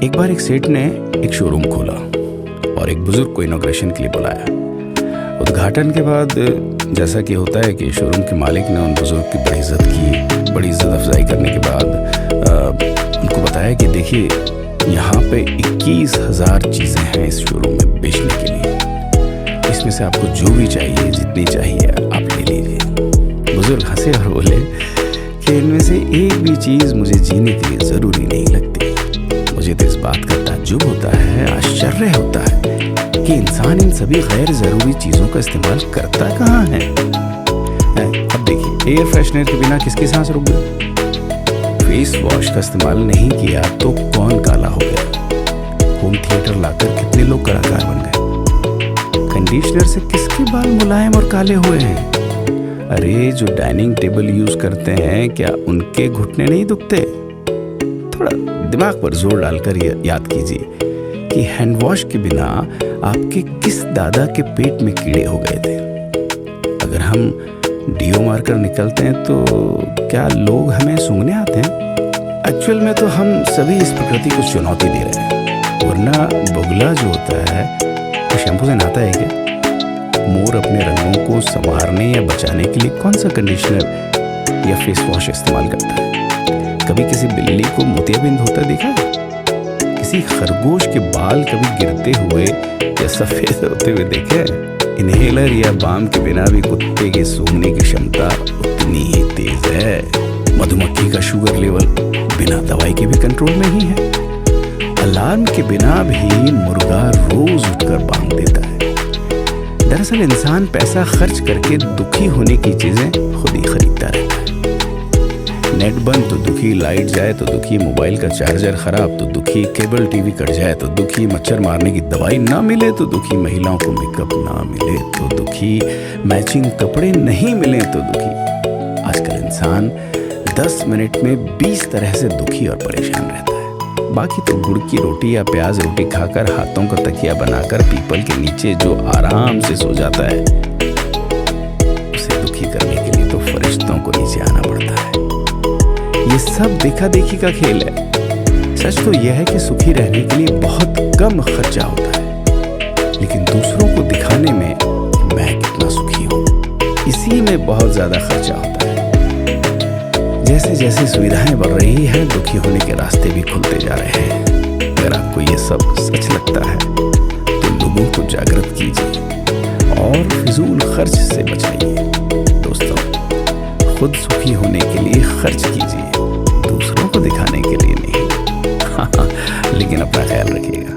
एक बार एक सेठ ने एक शोरूम खोला और एक बुजुर्ग को इनॉग्रेशन के लिए बुलाया। उद्घाटन के बाद जैसा कि होता है कि शोरूम के मालिक ने उन बुजुर्ग की बड़ी इज्जत की। बड़ी इज्जत अफजाई करने के बाद उनको बताया कि देखिए, यहाँ पे 21,000 चीज़ें हैं इस शोरूम में बेचने के लिए। इसमें से आपको जो भी चाहिए, जितनी चाहिए आप ले लीजिए। बुजुर्ग हंसे और बोले कि इनमें से एक भी चीज़ मुझे जीने के लिए ज़रूरी नहीं लगती। मुझे तो इस बात का ताज्जुब होता है, आश्चर्य होता है कि इंसान इन सभी गैर ज़रूरी चीज़ों का इस्तेमाल करता कहाँ है। अब देखिए, एयर फ्रेशनर के बिना किसकी सांस रुक गई? फेस वॉश का इस्तेमाल नहीं किया तो कौन काला हो गया? होम थिएटर लाकर कितने लोग कलाकार बन गए? कंडीशनर से किसके बाल मुलायम और काले हुए हैं? अरे, जो डाइनिंग टेबल यूज करते हैं, क्या उनके घुटने नहीं दुखते? थोड़ा दिमाग पर जोर डालकर याद कीजिए कि हैंड वॉश के बिना आपके किस दादा के पेट में कीड़े हो गए थे। अगर हम डीओ मारकर निकलते हैं तो क्या लोग हमें सूंघने आते हैं? एक्चुअल में तो हम सभी इस प्रकृति को चुनौती दे रहे हैं, वरना बगुला जो होता है वो शैम्पू से नहाता है क्या? मोर अपने रंगों को संवारने या बचाने के लिए कौन सा कंडीशनर या फेस वॉश इस्तेमाल करता है? कभी किसी बिल्ली को मोतियाबिंद होता देखा? किसी खरगोश के बाल कभी गिरते हुए या सफेद होते हुए देखे? इनहेलर या बाम के बिना भी कुत्ते के सूंघने की क्षमता उतनी ही तेज है। मधुमक्खी का शुगर लेवल बिना दवाई के भी कंट्रोल में ही है। अलार्म के बिना भी मुर्गा रोज उठकर बांग देता है। दरअसल इंसान पैसा खर्च करके दुखी होने की चीजें खुद ही खरीदता रहता है। नेट बंद तो दुखी, लाइट जाए तो दुखी, मोबाइल का चार्जर खराब तो दुखी, केबल टीवी कट जाए तो दुखी, मच्छर मारने की दवाई ना मिले तो दुखी, महिलाओं को मेकअप ना मिले तो दुखी, मैचिंग कपड़े नहीं मिले तो दुखी। आजकल इंसान 10 मिनट में 20 तरह से दुखी और परेशान रहता है। बाकी तो गुड़ की रोटी या प्याज रोटी खाकर हाथों का तकिया बनाकर पीपल के नीचे जो आराम से सो जाता है, उसे दुखी करने के लिए तो फरिश्तों को नीचे आना पड़ता है। ये सब देखा देखी का खेल है। सच तो यह है कि सुखी रहने के लिए बहुत कम खर्चा होता है, लेकिन दूसरों को दिखाने में मैं कितना सुखी हूँ, इसी में बहुत ज्यादा खर्चा होता है। जैसे जैसे सुविधाएं बढ़ रही है, दुखी होने के रास्ते भी खुलते जा रहे हैं। अगर आपको ये सब सच लगता है तो लोगों को जागृत कीजिए और फिजूल खर्च से बचाइए। दोस्तों, खुद सुखी होने के लिए खर्च कीजिए, दूसरों को दिखाने के लिए नहीं। लेकिन अपना ख्याल रखिएगा।